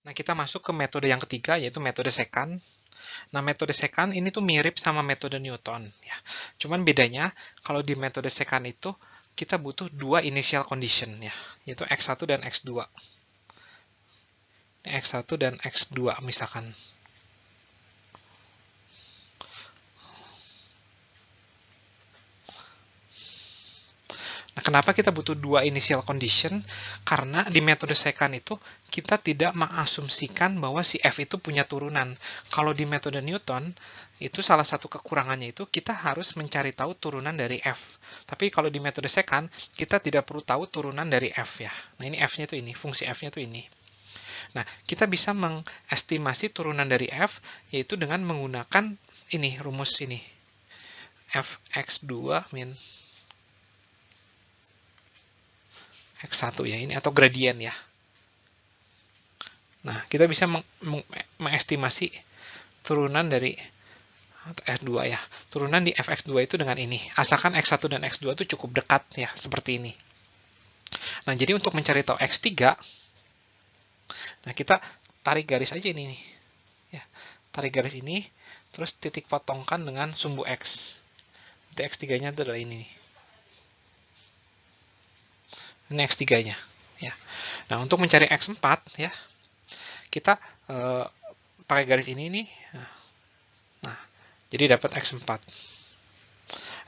Nah, kita masuk ke metode yang ketiga, yaitu metode secant. Nah, metode secant ini tuh mirip sama metode Newton, ya. Cuman bedanya, kalau di metode secant itu, kita butuh dua initial condition, ya, yaitu X1 dan X2. X1 dan X2 misalkan. Nah, kenapa kita butuh dua initial condition? Karena di metode secant itu kita tidak mengasumsikan bahwa si F itu punya turunan. Kalau di metode Newton, itu salah satu kekurangannya itu kita harus mencari tahu turunan dari F. Tapi kalau di metode secant, kita tidak perlu tahu turunan dari F ya. Nah, ini F-nya itu ini, fungsi F-nya itu ini. Nah, kita bisa mengestimasi turunan dari F, yaitu dengan menggunakan ini, rumus ini. Fx2 min X1 ya ini, atau gradien ya. Nah, kita bisa mengestimasi turunan dari F2 ya. Turunan di Fx2 itu dengan ini. Asalkan X1 dan X2 itu cukup dekat ya, seperti ini. Nah, jadi untuk mencari tahu X3, nah kita tarik garis aja ini nih. Ya, tarik garis ini, terus titik potongkan dengan sumbu X. Nanti X3-nya itu adalah ini nih. Ini X3-nya ya. Nah, untuk mencari X4 ya, kita pakai garis ini nih. Nah, jadi dapat X4.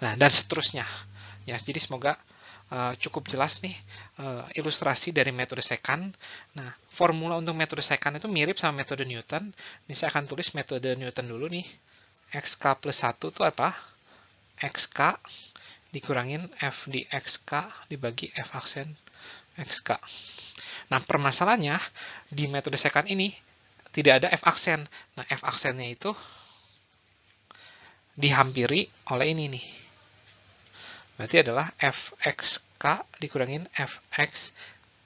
Nah, dan seterusnya. Ya, jadi semoga cukup jelas nih ilustrasi dari metode secant. Nah, formula untuk metode secant itu mirip sama metode Newton. Ini saya akan tulis metode Newton dulu nih. XK plus 1 itu apa? XK dikurangin F di XK dibagi F aksen XK. Nah, permasalahannya di metode secant ini tidak ada F aksen. Nah, F aksennya itu dihampiri oleh ini nih. Berarti adalah Fxk dikurangin Fx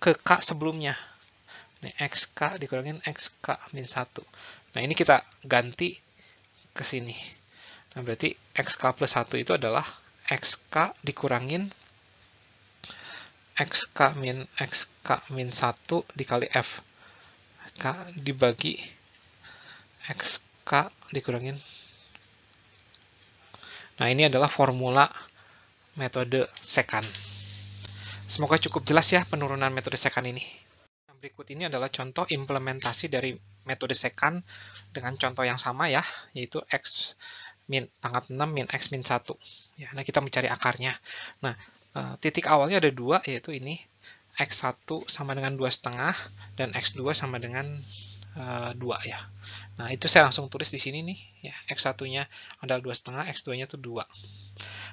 ke K sebelumnya. Ini Xk dikurangin Xk min 1. Nah, ini kita ganti ke sini. Nah, berarti Xk plus 1 itu adalah Xk dikurangin Xk min 1 dikali F. K dibagi Xk dikurangin. Nah, ini adalah formula metode secant. Semoga cukup jelas ya penurunan metode secant ini. Berikut ini adalah contoh implementasi dari metode secant dengan contoh yang sama ya, yaitu X min pangkat 6 min X min 1. Ya, nah kita mencari akarnya. Nah, titik awalnya ada dua, yaitu ini X1 sama dengan 2,5 dan X2 sama dengan 2 ya. Nah, itu saya langsung tulis di sini nih ya. X1-nya adalah 2,5, X2-nya itu 2.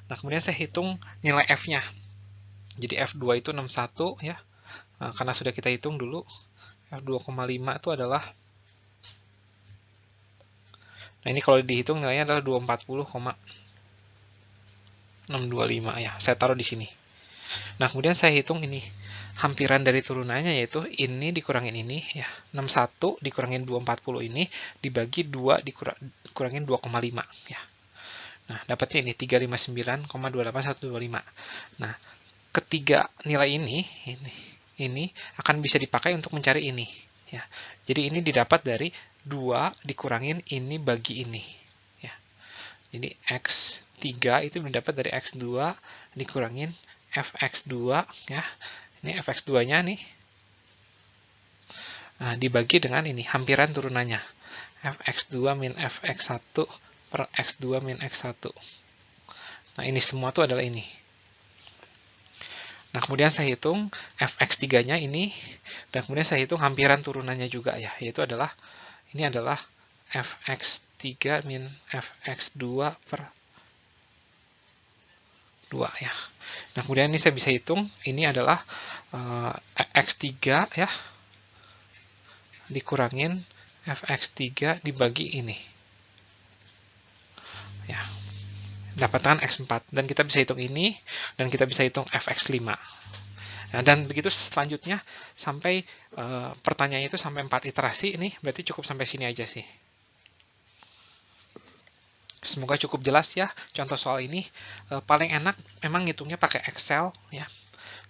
Nah, kemudian saya hitung nilai F-nya. Jadi F2 itu 61 ya. Nah, karena sudah kita hitung dulu, F2,5 itu adalah, nah ini kalau dihitung nilainya adalah 240,625 ya. Saya taruh di sini. Nah, kemudian saya hitung ini hampiran dari turunannya, yaitu ini dikurangin ini ya. 61 dikurangin 240 ini dibagi 2 dikurangin 2,5 ya. Nah, dapatnya ini 359,28125. Nah, ketiga nilai ini akan bisa dipakai untuk mencari ini ya. Jadi ini didapat dari 2 dikurangin ini bagi ini ya. Jadi X3 itu didapat dari X2 dikurangin Fx2 ya. Ini Fx2-nya nih. Nah, dibagi dengan ini hampiran turunannya. Fx2 min Fx1 per X2 min X1. Nah, ini semua itu adalah ini. Nah, kemudian saya hitung Fx3-nya ini, dan kemudian saya hitung hampiran turunannya juga ya, yaitu adalah, ini adalah Fx3 min Fx2 per 2 ya. Nah, kemudian ini saya bisa hitung, ini adalah X3 ya, dikurangin Fx3 dibagi ini. Ya. Dapatkan X4, dan kita bisa hitung ini, dan kita bisa hitung Fx5. Nah, dan begitu selanjutnya sampai pertanyaannya itu sampai 4 iterasi. Ini berarti cukup sampai sini aja sih. Semoga cukup jelas ya contoh soal ini. Paling enak memang ngitungnya pakai Excel ya.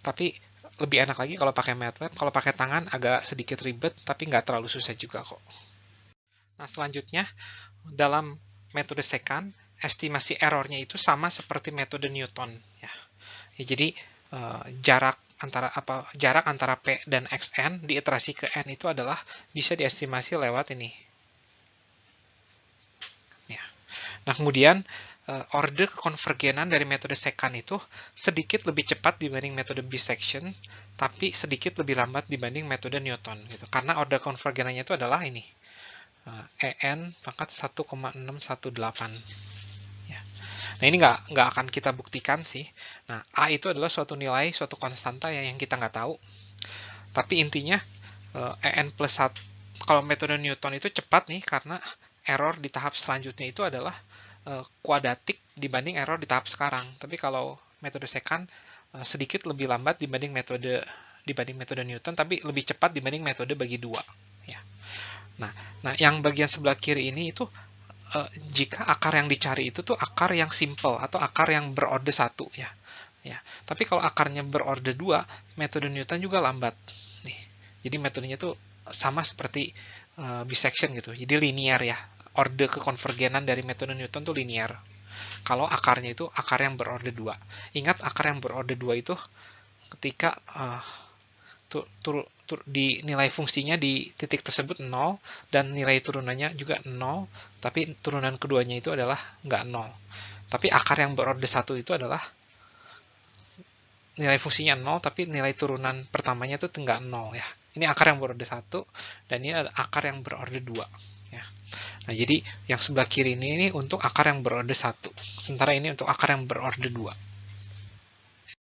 Tapi lebih enak lagi kalau pakai MATLAB. Kalau pakai tangan agak sedikit ribet, tapi nggak terlalu susah juga kok. Nah, selanjutnya, dalam metode secant, estimasi errornya itu sama seperti metode Newton. Ya, jadi jarak antara P dan XN diiterasi ke N itu adalah bisa diestimasi lewat ini. Ya. Nah, kemudian orde kekonvergenan dari metode secant itu sedikit lebih cepat dibanding metode bisection, tapi sedikit lebih lambat dibanding metode Newton. Gitu. Karena orde konvergenannya itu adalah ini, EN pangkat 1,618. Ya. Nah, ini nggak akan kita buktikan sih. Nah, A itu adalah suatu nilai, suatu konstanta ya, yang kita nggak tahu. Tapi intinya, EN plus 1, kalau metode Newton itu cepat nih, karena error di tahap selanjutnya itu adalah kuadratik dibanding error di tahap sekarang. Tapi kalau metode secant sedikit lebih lambat dibanding metode Newton, tapi lebih cepat dibanding metode bagi dua. Ya. Nah, yang bagian sebelah kiri ini itu jika akar yang dicari itu tuh akar yang simple atau akar yang berorde 1 ya. Ya. Tapi kalau akarnya berorde 2, metode Newton juga lambat. Nih. Jadi metodenya tuh sama seperti bisection gitu. Jadi linear ya. Orde kekonvergenan dari metode Newton tuh linear. Kalau akarnya itu akar yang berorde 2. Ingat, akar yang berorde 2 itu ketika di nilai fungsinya di titik tersebut 0, dan nilai turunannya juga 0, tapi turunan keduanya itu adalah nggak 0. Tapi akar yang berorde 1 itu adalah nilai fungsinya 0, tapi nilai turunan pertamanya itu nggak 0 ya. Ini akar yang berorde 1, dan ini adalah akar yang berorde 2. Ya. Nah, jadi yang sebelah kiri ini untuk akar yang berorde 1, sementara ini untuk akar yang berorde 2.